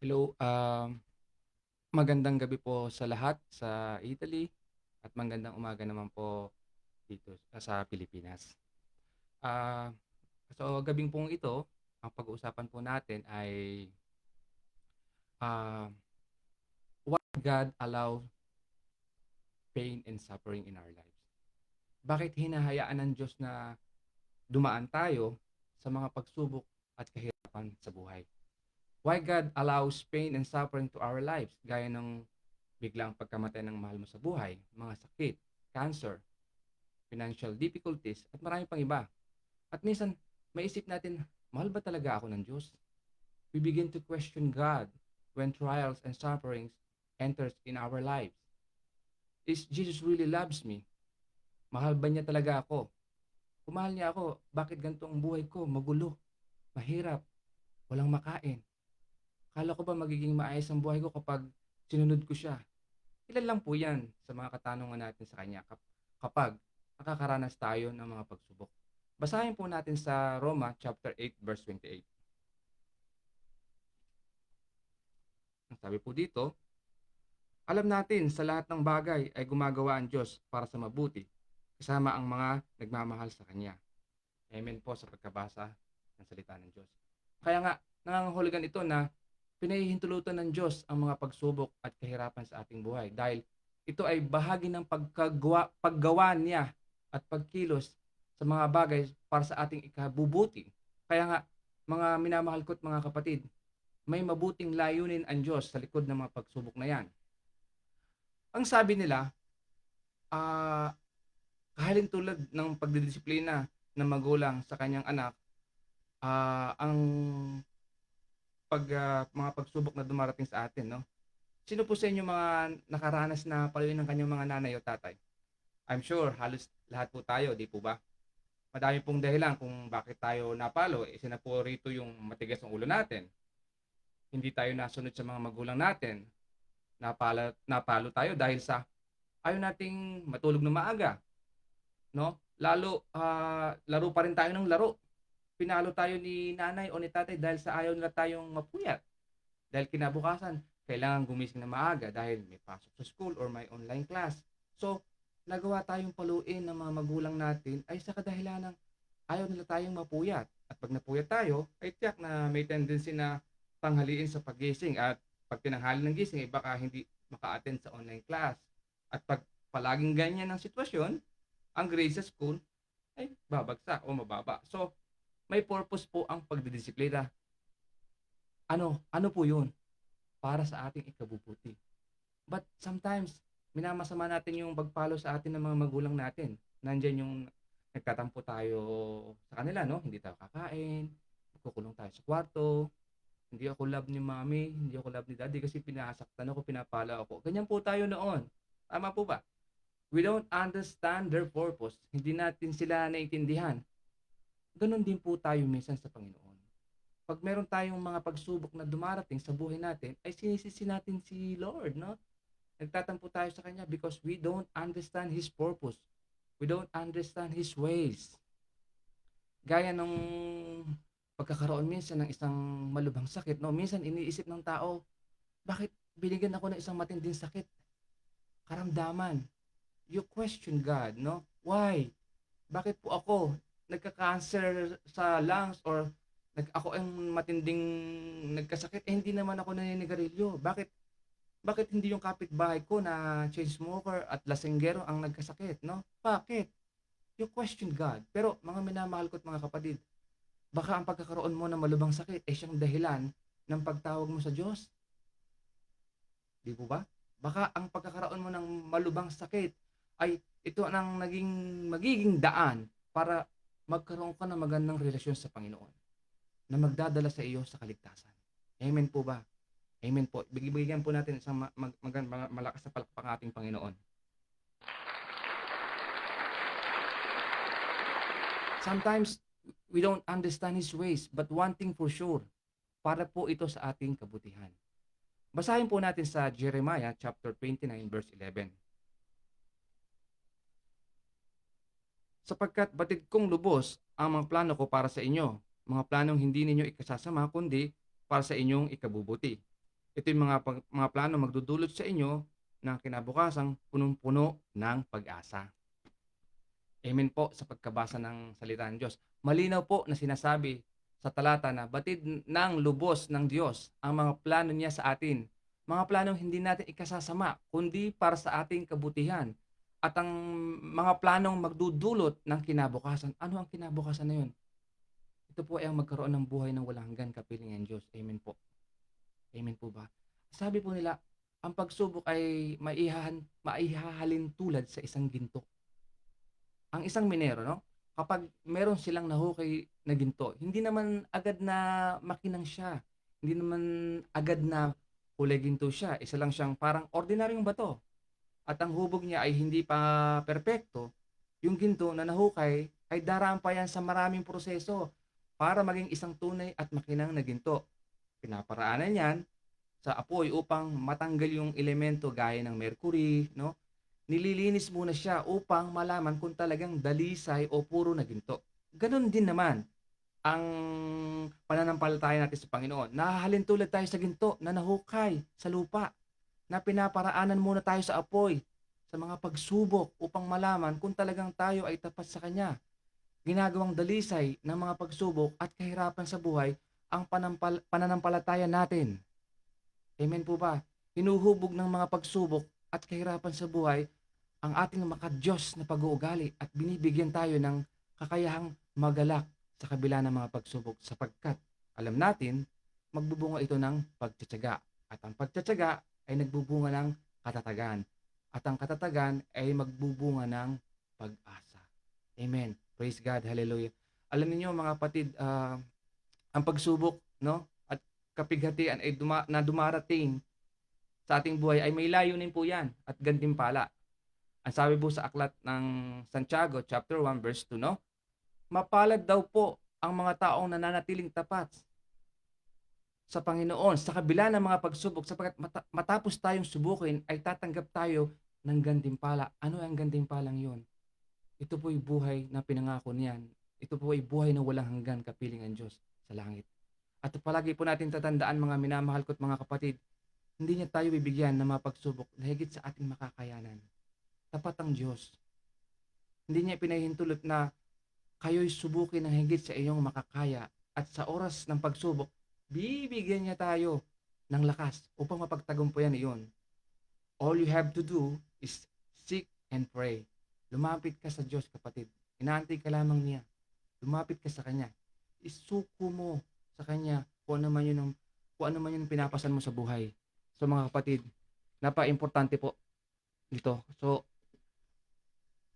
Hello, magandang gabi po sa lahat sa Italy at magandang umaga naman po dito sa Pilipinas. Ah, so gabing pong ito, ang pag-uusapan po natin ay ah, why God allow pain and suffering in our lives. Bakit hinahayaan ng Diyos na dumaan tayo sa mga pagsubok at kahirapan sa buhay? Why God allows pain and suffering to our lives gaya ng biglang pagkamatay ng mahal mo sa buhay, mga sakit, cancer, financial difficulties, at marami pang iba. At minsan, maisip natin, mahal ba talaga ako ng Diyos? We begin to question God when trials and sufferings enters in our lives. Is Jesus really loves me? Mahal ba niya talaga ako? Kung mahal niya ako, bakit ganito ang buhay ko? Magulo, mahirap, walang makain. Kala ko ba magiging maayos ang buhay ko kapag sinunod ko siya? Ilan lang po yan sa mga katanungan natin sa Kanya kapag nakakaranas tayo ng mga pagsubok. Basahin po natin sa Roma chapter 8 verse 28. Ang sabi po dito, alam natin sa lahat ng bagay ay gumagawa ang Diyos para sa mabuti, kasama ang mga nagmamahal sa Kanya. Amen po sa pagkabasa ng salita ng Diyos. Kaya nga, nangangahulugan ito na pinahihintulutan ng Diyos ang mga pagsubok at kahirapan sa ating buhay dahil ito ay bahagi ng paggawa niya at pagkilos sa mga bagay para sa ating ikabubuti. Kaya nga, mga minamahal ko't mga kapatid, may mabuting layunin ang Diyos sa likod ng mga pagsubok na yan. Ang sabi nila, ah, kahalin tulad ng pagdidisiplina ng magulang sa kanyang anak, ang mga pagsubok na dumarating sa atin, no? Sino po sa inyo mga nakaranas na paluin ng kanyang mga nanay o tatay? I'm sure halos lahat po tayo, di po ba? Madami pong dahilan kung bakit tayo napalo. Isa na po rito yung matigas ang ulo natin. Hindi tayo nasunod sa mga magulang natin. Napalo tayo dahil sa ayaw nating matulog na maaga, no? Lalo laro pa rin tayo ng laro. Pinalo tayo ni nanay o ni tatay dahil sa ayaw nila tayong mapuyat. Dahil kinabukasan, kailangan gumising na maaga dahil may pasok sa school or may online class. So, nagawa tayong paluin ng mga magulang natin ay sa kadahilan ng ayaw nila tayong mapuyat. At pag napuyat tayo, ay tiyak na may tendency na tanghaliin sa pagising. At pag tinanghali ng gising, ay baka hindi maka-attend sa online class. At pag palaging ganyan ang sitwasyon, ang grade sa school ay babagsak o mababa. So, may purpose po ang pagdidisiplina. Ano po yun? Para sa ating ikabubuti. But sometimes, minamasama natin yung pagpalo sa atin ng mga magulang natin. Nandiyan yung nagtatampo tayo sa kanila, no? Hindi tayo kakain, kukulong tayo sa kwarto, hindi ako love ni mommy, hindi ako love ni daddy kasi pinasaktan ako, pinapala ako. Ganyan po tayo noon. Tama po ba? We don't understand their purpose. Hindi natin sila naintindihan. Ganon din po tayo minsan sa Panginoon. Pag meron tayong mga pagsubok na dumarating sa buhay natin, ay sinisisi natin si Lord, no? Nagtatampo tayo sa Kanya because we don't understand His purpose. We don't understand His ways. Gaya nung pagkakaroon minsan ng isang malubhang sakit, no? Minsan iniisip ng tao, bakit binigyan ako ng isang matinding sakit? Karamdaman. You question God, no? Why? Bakit po ako nagka-cancer sa lungs or ako ang matinding nagkasakit, eh hindi naman ako naninigarilyo. Bakit hindi yung kapitbahay ko na chain smoker at lasenggero ang nagkasakit, no? Bakit? You question God. Pero mga minamahal ko't mga kapatid, baka ang pagkakaroon mo ng malubhang sakit ay siyang dahilan ng pagtawag mo sa Diyos. Di po ba? Baka ang pagkakaroon mo ng malubhang sakit ay ito ang magiging daan para magkaroon ka ng magandang relasyon sa Panginoon na magdadala sa iyo sa kaligtasan. Amen po ba? Amen po. Bigyan po natin isang malakas na palakpak ating Panginoon. Sometimes, we don't understand His ways, but one thing for sure, para po ito sa ating kabutihan. Basahin po natin sa Jeremiah chapter 29 verse 11. Sapagkat batid kong lubos ang mga plano ko para sa inyo, mga planong hindi ninyo ikasasama kundi para sa inyong ikabubuti. Ito yung mga plano magdudulot sa inyo ng kinabukasang punong-puno ng pag-asa. Amen po sa pagkabasa ng salita ng Diyos. Malinaw po na sinasabi sa talata na batid ng lubos ng Diyos ang mga plano niya sa atin. Mga planong hindi natin ikasasama, kundi para sa ating kabutihan. At ang mga planong magdudulot ng kinabukasan. Ano ang kinabukasan na yun? Ito po ay ang magkaroon ng buhay ng walang hanggan kapiling ng Diyos. Amen po. Amen po ba? Sabi po nila, ang pagsubok ay maihahalin tulad sa isang ginto. Ang isang minero, no? Kapag meron silang nahukay na ginto, hindi naman agad na makinang siya. Hindi naman agad na kulay ginto siya. Isa lang siyang parang ordinaryong bato. At ang hubog niya ay hindi pa perpekto. Yung ginto na nahukay ay daraan pa yan sa maraming proseso para maging isang tunay at makinang na ginto. Pinaparaanan yan sa apoy upang matanggal yung elemento gaya ng mercury, no? Nililinis muna siya upang malaman kung talagang dalisay o puro na ginto. Ganon din naman ang pananampalataya natin sa Panginoon. Nahahalin tulad tayo sa ginto na nahukay sa lupa, na pinaparaanan muna tayo sa apoy, sa mga pagsubok upang malaman kung talagang tayo ay tapat sa Kanya. Ginagawang dalisay ng mga pagsubok at kahirapan sa buhay ang pananampalataya natin. Amen po ba? Hinuhubog ng mga pagsubok at kahirapan sa buhay ang ating makadiyos na pag-uugali at binibigyan tayo ng kakayahang magalak sa kabila ng mga pagsubok sapagkat alam natin magbubunga ito ng pagtitiyaga at ang pagtitiyaga ay nagbubunga ng katatagan at ang katatagan ay magbubunga ng pag-asa. Amen. Praise God. Hallelujah. Alam niyo mga kapatid, ang pagsubok, no, at kapighatian ay dumarating sa ating buhay ay may layunin po yan at gantimpala. Ang sabi po sa aklat ng Santiago chapter 1 verse 2, no? Mapalad daw po ang mga taong nananatiling tapat sa Panginoon sa kabila ng mga pagsubok sapagkat matapos tayong subukin ay tatanggap tayo ng gantimpala. Ano ang gantimpalang 'yon? Ito po ay buhay na pinangako niyan. Ito po ay buhay na walang hanggan kapiling ang Diyos sa langit. At palagi po natin tatandaan mga minamahal ko't mga kapatid, hindi niya tayo bibigyan ng mga pagsubok na higit sa ating makakayanan. Tapat ang Diyos. Hindi niya pinahintulot na kayo'y subukin ng higit sa iyong makakaya at sa oras ng pagsubok, bibigyan niya tayo ng lakas upang mapagtagumpayan iyon. All you have to do is seek and pray. Lumapit ka sa Diyos, kapatid. Inaantay ka lamang niya. Lumapit ka sa Kanya. Isuko mo sa Kanya kung ano man yun ang pinapasan mo sa buhay. So mga kapatid, napaka-importante po dito. So,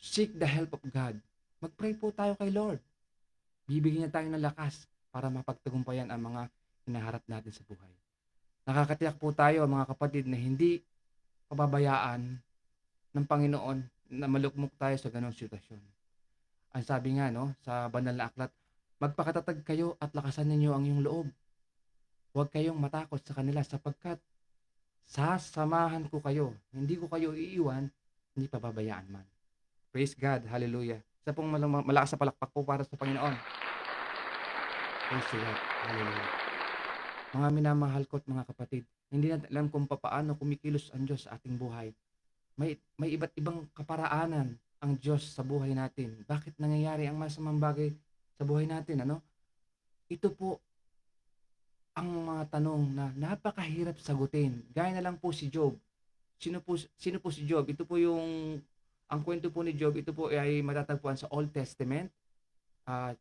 seek the help of God. Mag-pray po tayo kay Lord. Bibigyan niya tayo ng lakas para mapagtagumpayan ang mga hinaharap natin sa buhay. Nakakatiyak po tayo mga kapatid na hindi pababayaan ng Panginoon na malukmok tayo sa ganong sitwasyon. Ang sabi nga no, sa banal na aklat, magpakatatag kayo at lakasan ninyo ang iyong loob. Huwag kayong matakot sa kanila sapagkat sasamahan ko kayo. Hindi ko kayo iiwan, hindi pababayaan man. Praise God. Hallelujah. Isa pong malakas na palakpak po para sa Panginoon. Praise God. Hallelujah. Mga minamahal ko't mga kapatid, hindi natin alam kung paano kumikilos ang Diyos sa ating buhay. May iba't ibang kaparaanan ang Diyos sa buhay natin. Bakit nangyayari ang masamang bagay sa buhay natin? Ano? Ito po ang mga tanong na napakahirap sagutin. Gaya na lang po si Job. Sino po si Job? Ito po ang kwento po ni Job, ito po ay matatagpuan sa Old Testament,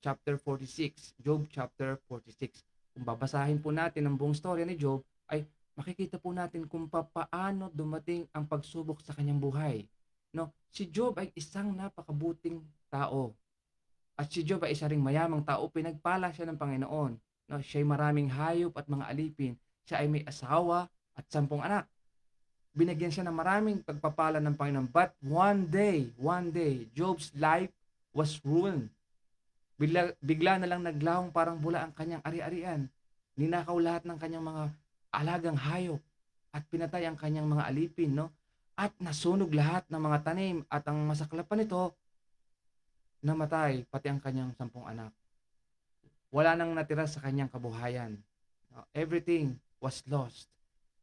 chapter 46. Job chapter 46. Kung babasahin po natin ang buong storya ni Job, ay makikita po natin kung paano dumating ang pagsubok sa kanyang buhay. No, si Job ay isang napakabuting tao. At si Job ay isa ring mayamang tao, pinagpala siya ng Panginoon. No, siya ay maraming hayop at mga alipin. Siya ay may asawa at 10 anak. Binigyan siya ng maraming pagpapala ng Panginoon. But one day, Job's life was ruined. Bigla na lang naglawang parang bula ang kanyang ari-arian. Ninakaw lahat ng kanyang mga alagang hayop at pinatay ang kanyang mga alipin, no? At nasunog lahat ng mga tanim at ang masaklap pa nito, namatay pati ang kanyang 10 anak. Wala nang natira sa kanyang kabuhayan. Everything was lost.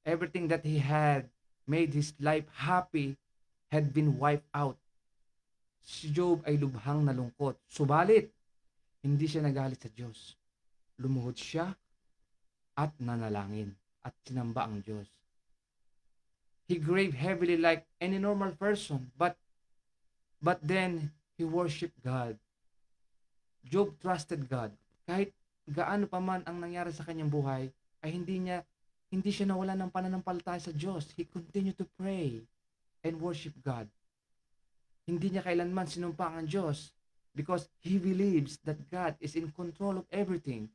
Everything that he had made his life happy had been wiped out. Si Job ay lubhang nalungkot. Subalit, hindi siya nagalit sa Diyos. Lumuhod siya at nanalangin at sinamba ang Diyos. He grieved heavily like any normal person, but then he worshiped God. Job trusted God. Kahit gaano pa man ang nangyari sa kanyang buhay, ay hindi siya nawala ng pananampalataya sa Diyos. He continued to pray and worship God. Hindi niya kailanman sinumpa ang Diyos because he believes that God is in control of everything.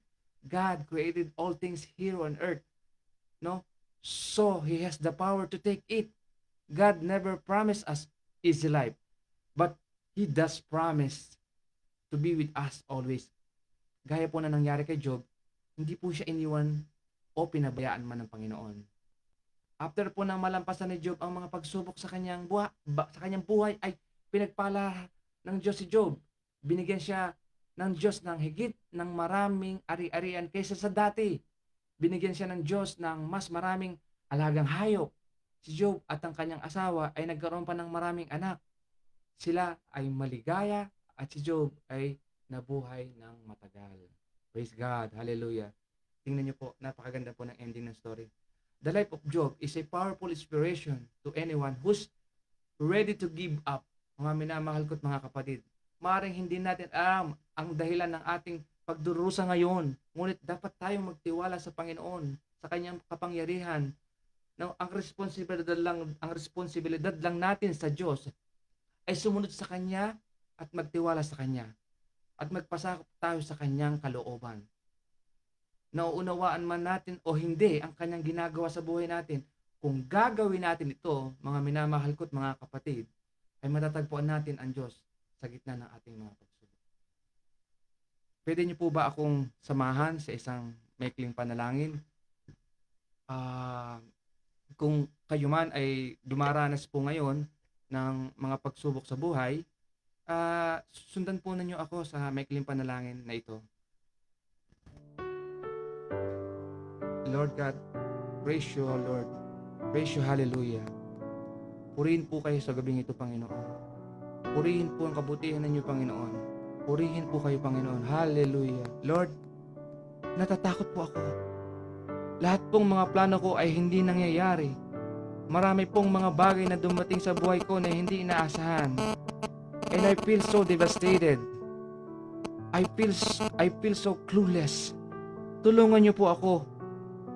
God created all things here on earth. No? So he has the power to take it. God never promised us easy life, but he does promise to be with us always. Gaya po na nangyari kay Job, hindi po siya iniwan o pinabayaan man ng Panginoon. After po nang malampasan ni Job ang mga pagsubok sa kanyang buhay ay pinagpala ng Diyos si Job. Binigyan siya ng Diyos ng higit ng maraming ari-arian kaysa sa dati. Binigyan siya ng Diyos ng mas maraming alagang hayop. Si Job at ang kanyang asawa ay nagkaroon pa ng maraming anak. Sila ay maligaya at si Job ay nabuhay ng matagal. Praise God. Hallelujah. Tingnan niyo po, napakaganda po ng ending ng story. The life of Job is a powerful inspiration to anyone who's ready to give up. Mga minamahal ko't mga kapatid, maaaring hindi natin alam ang dahilan ng ating pagdurusa ngayon. Ngunit dapat tayong magtiwala sa Panginoon, sa kanyang kapangyarihan. Now, ang responsibilidad lang natin sa Diyos ay sumunod sa Kanya at magtiwala sa Kanya at magpasakop tayo sa Kanyang kalooban. Nauunawaan man natin o hindi ang Kanyang ginagawa sa buhay natin, kung gagawin natin ito, mga minamahal ko't mga kapatid, ay matatagpuan natin ang Diyos sa gitna ng ating mga pagsubok. Pwede niyo po ba akong samahan sa isang maikling panalangin? Kung kayo man ay dumaranas po ngayon ng mga pagsubok sa buhay, sundan po ninyo ako sa maikling panalangin na ito. Lord God, praise you, O Lord. Praise you, hallelujah. Purihin po kayo sa gabing ito, Panginoon. Purihin po ang kabutihan ninyo, Panginoon. Purihin po kayo, Panginoon. Hallelujah. Lord, natatakot po ako. Lahat pong mga plano ko ay hindi nangyayari. Marami pong mga bagay na dumating sa buhay ko na hindi inaasahan. And I feel so devastated. I feel so clueless. Tulungan niyo po ako.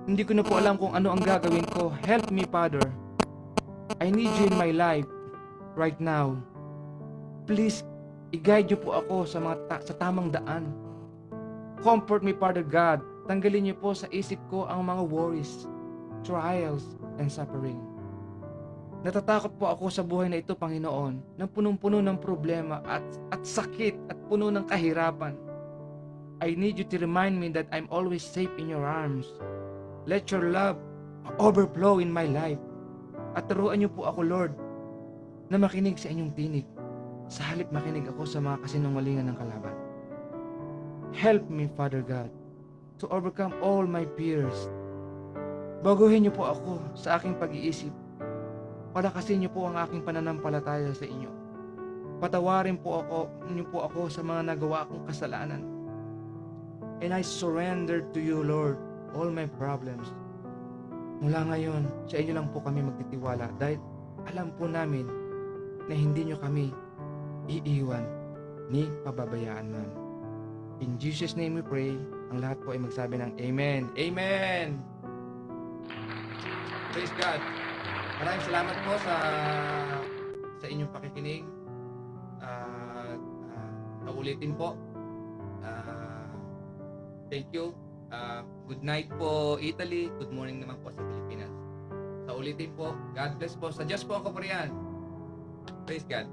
Hindi ko na po alam kung ano ang gagawin ko. Help me, Father. I need you in my life right now. Please, i-guide niyo po ako sa tamang daan. Comfort me, Father God. Tanggalin niyo po sa isip ko ang mga worries, trials, and suffering. Natatakot po ako sa buhay na ito, Panginoon, na punong-puno ng problema at sakit at puno ng kahirapan. I need you to remind me that I'm always safe in your arms. Let your love overflow in my life. At turuan niyo po ako, Lord, na makinig sa inyong tinig. Sa halip makinig ako sa mga kasinungalingan ng kalaban. Help me, Father God, to overcome all my fears. Baguhin niyo po ako sa aking pag-iisip. Palakasin niyo po ang aking pananampalataya sa inyo. Patawarin po niyo po ako sa mga nagawa kong kasalanan. And I surrender to you, Lord, all my problems. Mula ngayon, sa inyo lang po kami magtitiwala dahil alam po namin na hindi niyo kami iiwan ni pababayaan man. In Jesus' name we pray. Ang lahat po ay magsabi ng Amen. Amen! Praise God! Maraming salamat po sa inyong pakikinig. Naulitin po. Thank you. Good night po, Italy. Good morning naman po sa Pilipinas. Sa ulitin po, God bless po. Sa Diyos po ako po riyan. Praise God.